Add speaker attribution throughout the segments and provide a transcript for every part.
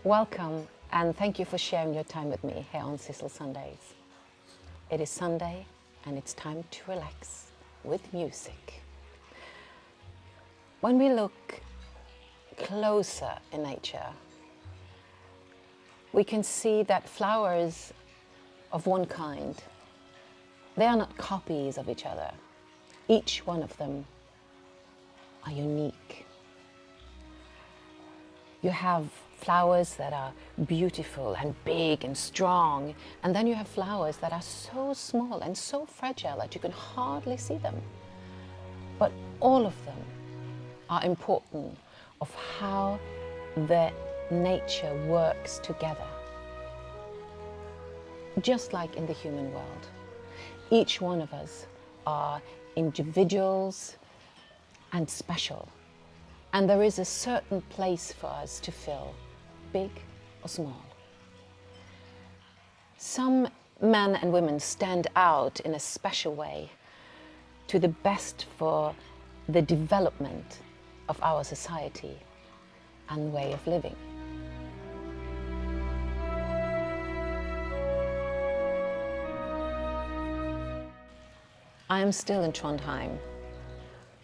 Speaker 1: Welcome and thank you for sharing your time with me here on Sissel Sundays. It is Sunday and it's time to relax with music. When we look closer in nature, we can see that flowers of one kind, they are not copies of each other. Each one of them are unique. You have flowers that are beautiful and big and strong, and then you have flowers that are so small and so fragile that you can hardly see them. But all of them are important of how the nature works together. Just like in the human world, each one of us are individuals and special. And there is a certain place for us to fill, big or small. Some men and women stand out in a special way to the best for the development of our society and way of living. I am still in Trondheim.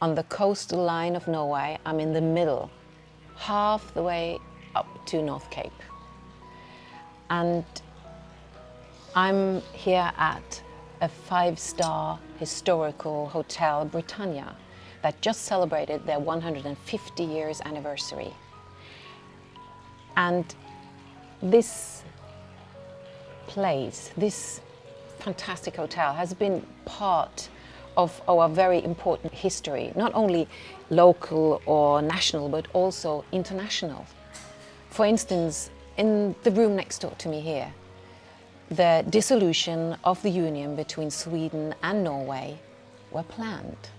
Speaker 1: On the coastal line of Norway, I'm in the middle, half the way up to North Cape. And I'm here at a 5-star historical hotel, Britannia, that just celebrated their 150 years anniversary. And this place, this fantastic hotel, has been part of our very important history, not only local or national, but also international. For instance, in the room next door to me here, the dissolution of the union between Sweden and Norway were planned.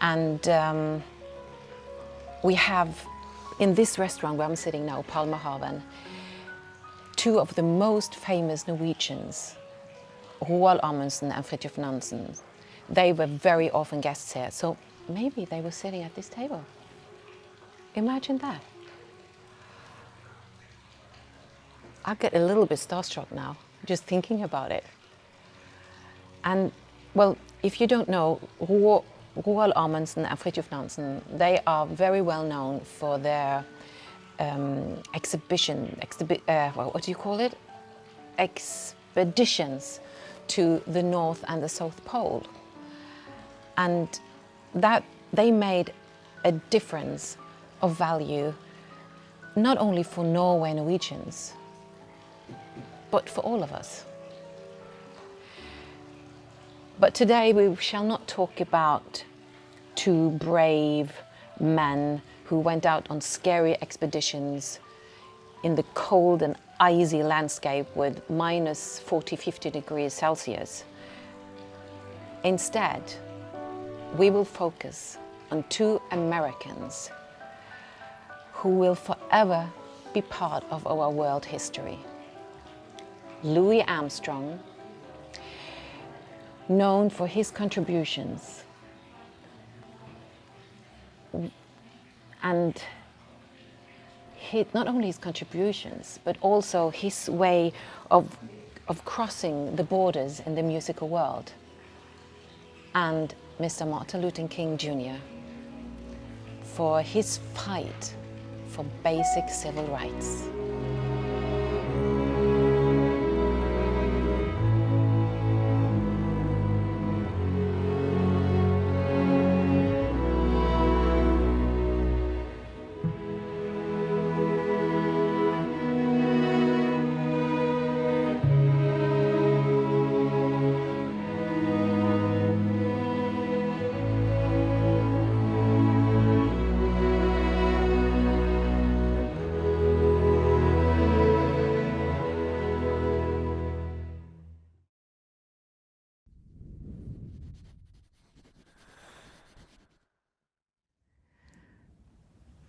Speaker 1: And we have, in this restaurant where I'm sitting now, Palmehaven, two of the most famous Norwegians, Roald Amundsen and Fridtjof Nansen. They were very often guests here, so maybe they were sitting at this table. Imagine that. I get a little bit starstruck now, just thinking about it. And, well, if you don't know, Roald Amundsen and Fridtjof Nansen, they are very well known for their expeditions to the North and the South Pole. And that they made a difference of value, not only for Norway and Norwegians, but for all of us. But today we shall not talk about two brave men who went out on scary expeditions in the cold and icy landscape with minus 40, 50 degrees Celsius. Instead, we will focus on two Americans who will forever be part of our world history. Louis Armstrong, known for his contributions and not only his contributions, but also his way of crossing the borders in the musical world. And Mr. Martin Luther King Jr. for his fight for basic civil rights.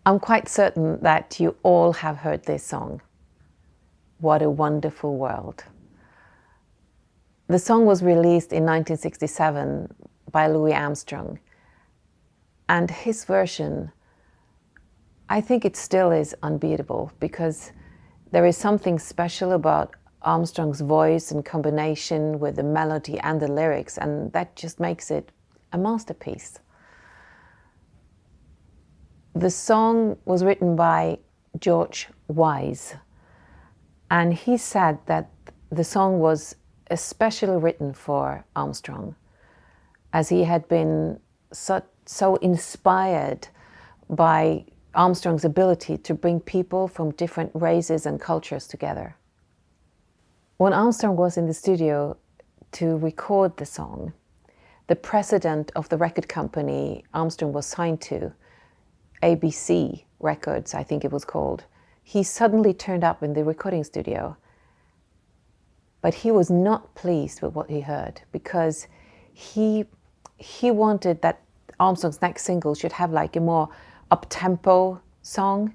Speaker 1: I'm quite certain that you all have heard this song, What a Wonderful World. The song was released in 1967 by Louis Armstrong, and his version I think it still is unbeatable because there is something special about Armstrong's voice in combination with the melody and the lyrics, and that just makes it a masterpiece. The song was written by George Wise, and he said that the song was especially written for Armstrong, as he had been so inspired by Armstrong's ability to bring people from different races and cultures together. When Armstrong was in the studio to record the song, the president of the record company Armstrong was signed to, ABC Records, I think it was called, he suddenly turned up in the recording studio. But he was not pleased with what he heard because he wanted that Armstrong's next single should have like a more up-tempo song.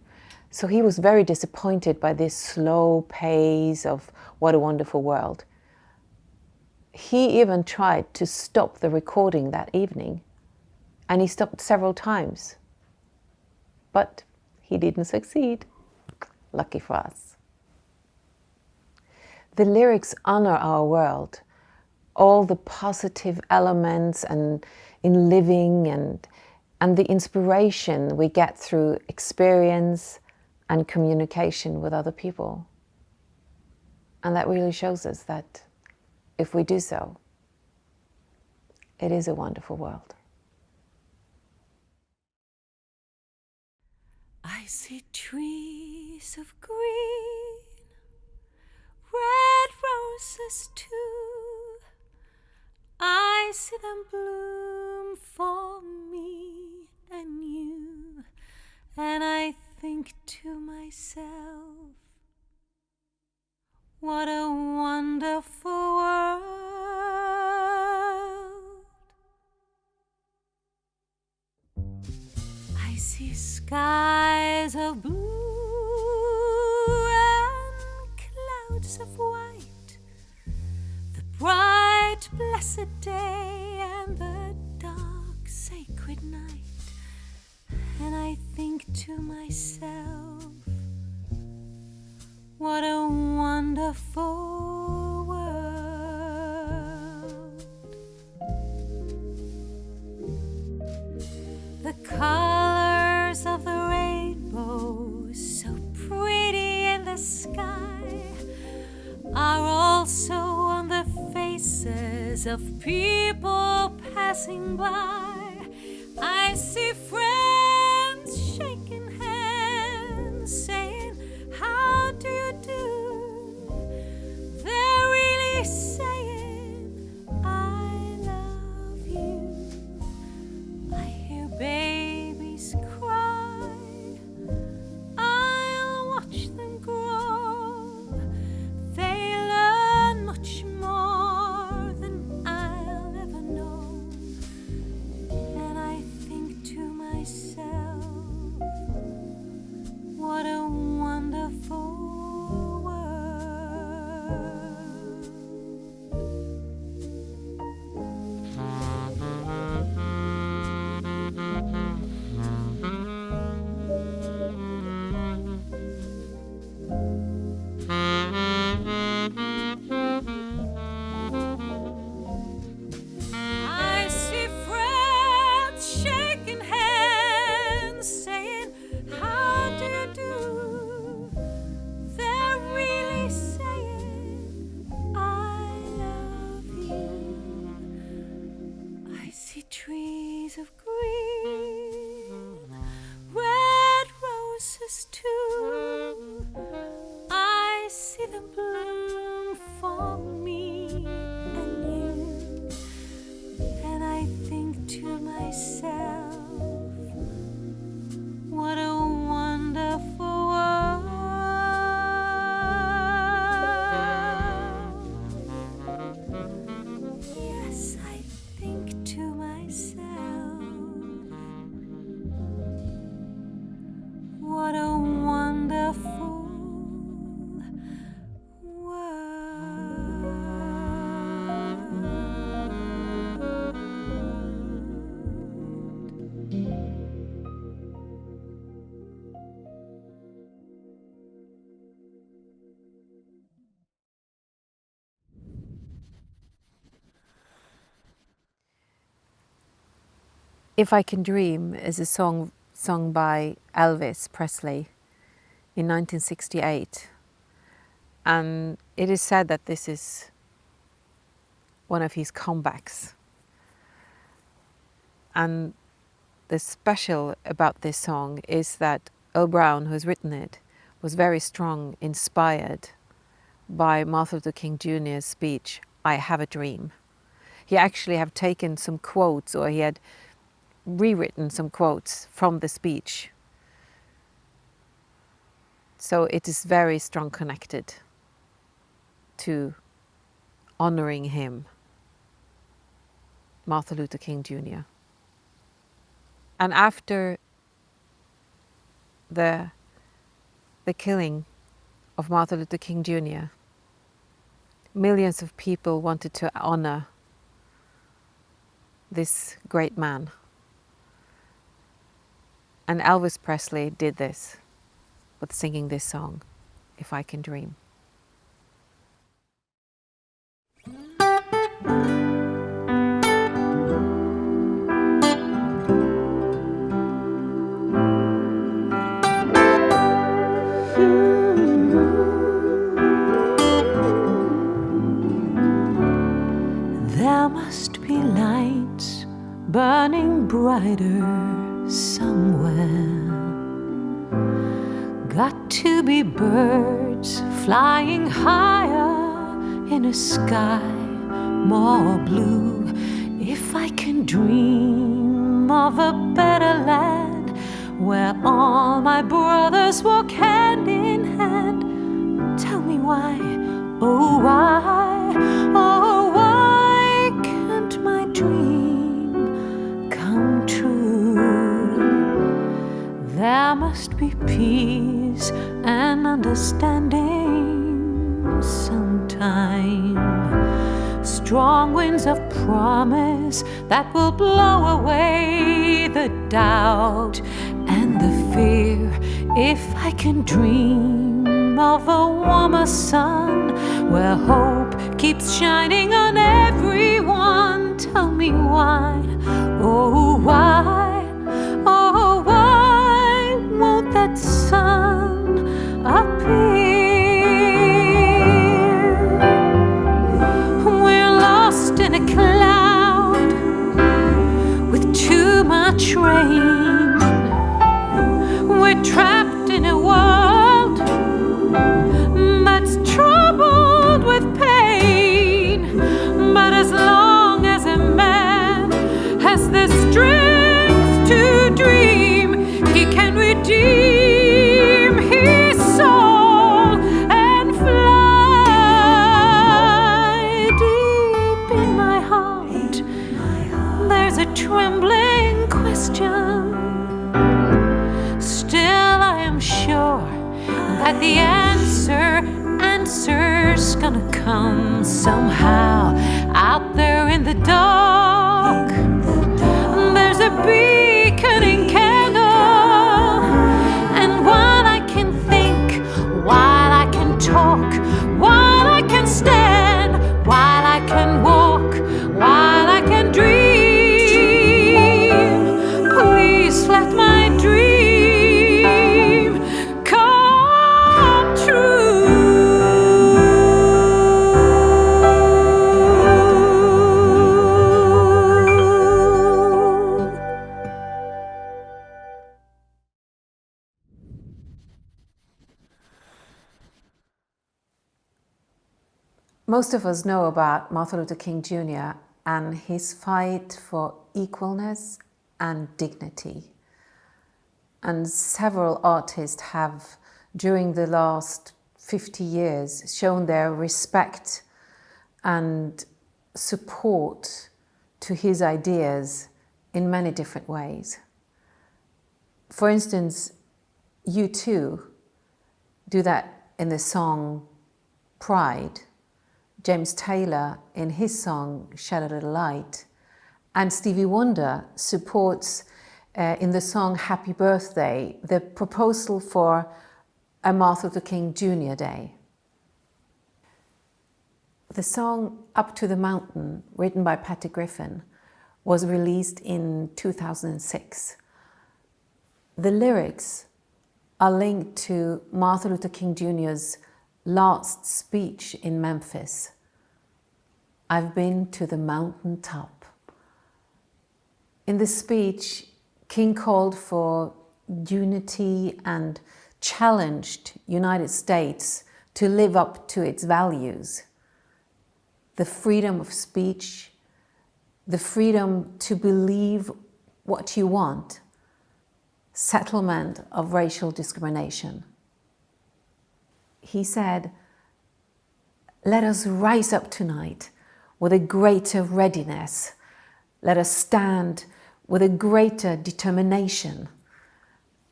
Speaker 1: So he was very disappointed by this slow pace of What a Wonderful World. He even tried to stop the recording that evening, and he stopped several times. But he didn't succeed. Lucky for us. The lyrics honor our world, all the positive elements and in living and the inspiration we get through experience and communication with other people. And that really shows us that if we do so, it is a wonderful world.
Speaker 2: I see trees of green, red roses too. I see them bloom for me and you, and I think to myself, what a wonderful world. I see skies of blue and clouds of white, the bright blessed day and the dark sacred night, and I think to myself, what a wonderful world. The colors of the rainbow, so pretty in the sky, are also on the faces of people passing by. I see friends shaking hands, saying, how do you do? They're really saying, I love you. I hear babies cry, I'll watch them grow. They learn much more than I'll ever know. And I think to myself, what a wonderful I see friends shaking hands, saying, how do you do? They're really saying, I love you. I see trees of green, red roses too. I see them bloom for me and you, and I think to myself, what a wonderful world. Yes, I think to myself, what a wonderful world.
Speaker 1: If I Can Dream is a song sung by Elvis Presley in 1968. And it is said that this is one of his comebacks. And the special about this song is that Earl Brown, who's written it, was very strong, inspired by Martin Luther King Jr.'s speech, "I Have a Dream." He actually had taken some quotes, or he had rewritten some quotes from the speech. So it is very strong connected to honoring him, Martin Luther King Jr. And after the killing of Martin Luther King Jr., millions of people wanted to honor this great man. And Elvis Presley did this with singing this song, "If I Can Dream."
Speaker 2: There must be lights burning brighter somewhere. Got to be birds flying higher in a sky more blue. If I can dream of a better land where all my brothers walk hand in hand, tell me why, oh why, oh why can't my dream come true? There must be peace and understanding sometime, strong winds of promise that will blow away the doubt and the fear. If I can dream of a warmer sun where hope keeps shining on everyone, tell me why, oh why, oh why won't that sun appear? We're lost in a cloud with too much rain. We're trapped in a world that's troubled with pain. But as long as a man has the strength to dream, he can redeem his soul and fly. Deep in my heart, there's a trembling question. Still I am sure that the answer's gonna come somehow. Out there in the dark, there's a beaconing candle. And while I can think, while I can talk, while I can stand, while I can walk, while I can dream, please let my dream come true.
Speaker 1: Most of us know about Martin Luther King Jr. and his fight for equalness and dignity. And several artists have, during the last 50 years, shown their respect and support to his ideas in many different ways. For instance, U2 do that in the song Pride. James Taylor in his song Shed a Little Light, and Stevie Wonder supports in the song Happy Birthday the proposal for a Martin Luther King Jr. Day. The song Up to the Mountain, written by Patty Griffin, was released in 2006. The lyrics are linked to Martin Luther King Jr.'s last speech in Memphis. I've been to the mountaintop. In this speech, King called for unity and challenged United States to live up to its values. The freedom of speech, the freedom to believe what you want, settlement of racial discrimination. He said, "Let us rise up tonight with a greater readiness. Let us stand with a greater determination.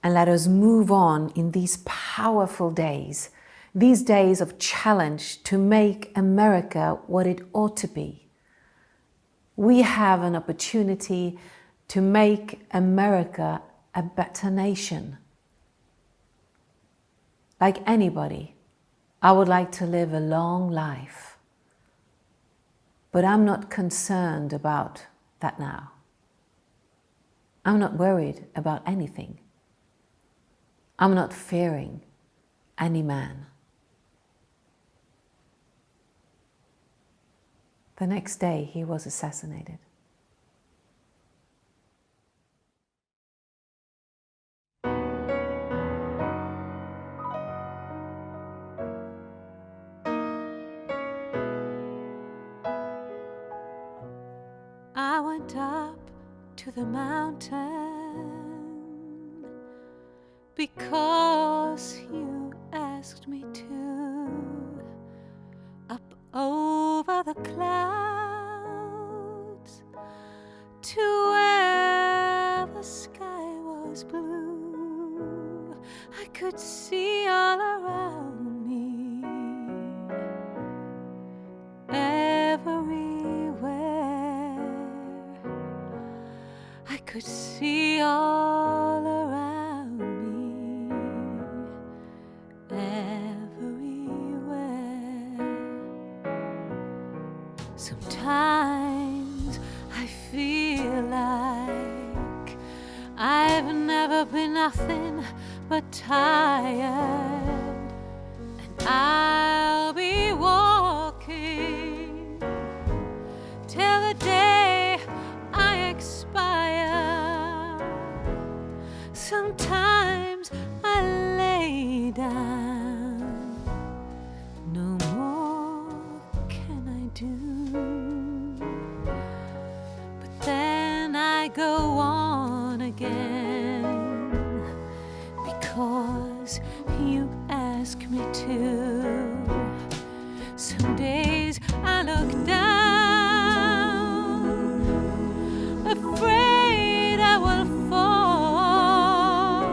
Speaker 1: And let us move on in these powerful days, these days of challenge to make America what it ought to be. We have an opportunity to make America a better nation. Like anybody, I would like to live a long life. But I'm not concerned about that now. I'm not worried about anything. I'm not fearing any man." The next day, he was assassinated.
Speaker 2: I went up to the mountain because you asked me to. Up over the clouds to where the sky was blue. I could see all around me, everywhere. I could see all around me, everywhere. Sometimes I feel like I've never been nothing but tired, and I'll be walking till the day I expire. Sometimes I lay down, no more can I do, but then I go on again because you ask me to. Some days I look down, afraid I will fall,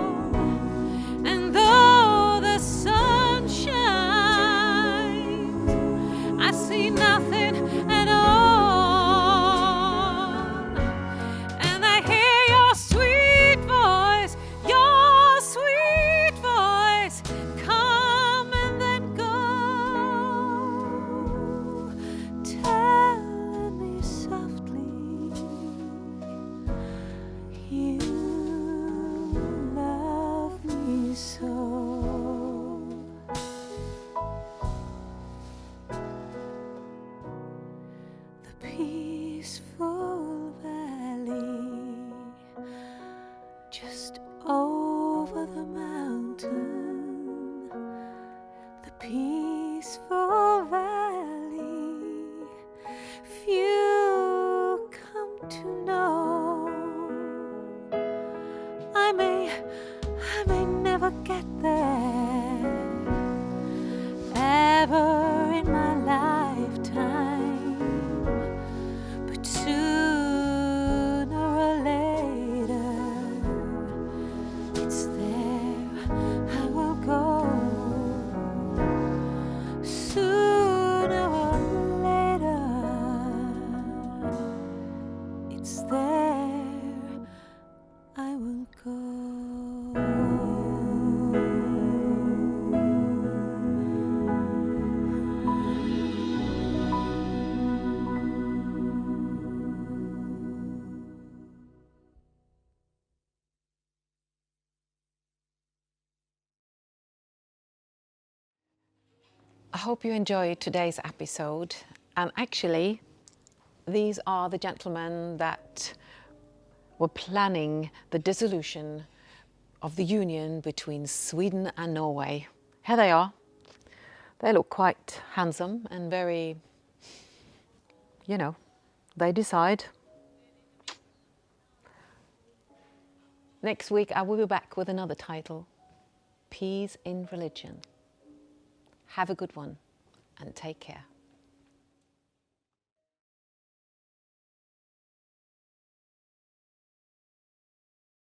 Speaker 2: and though the sun shines, I see nothing at all, and I hear
Speaker 1: I hope you enjoyed today's episode. And actually, these are the gentlemen that were planning the dissolution of the union between Sweden and Norway. Here they are. They look quite handsome and very, you know, they decide. Next week I will be back with another title, Peace in Religion. Have a good one and take care.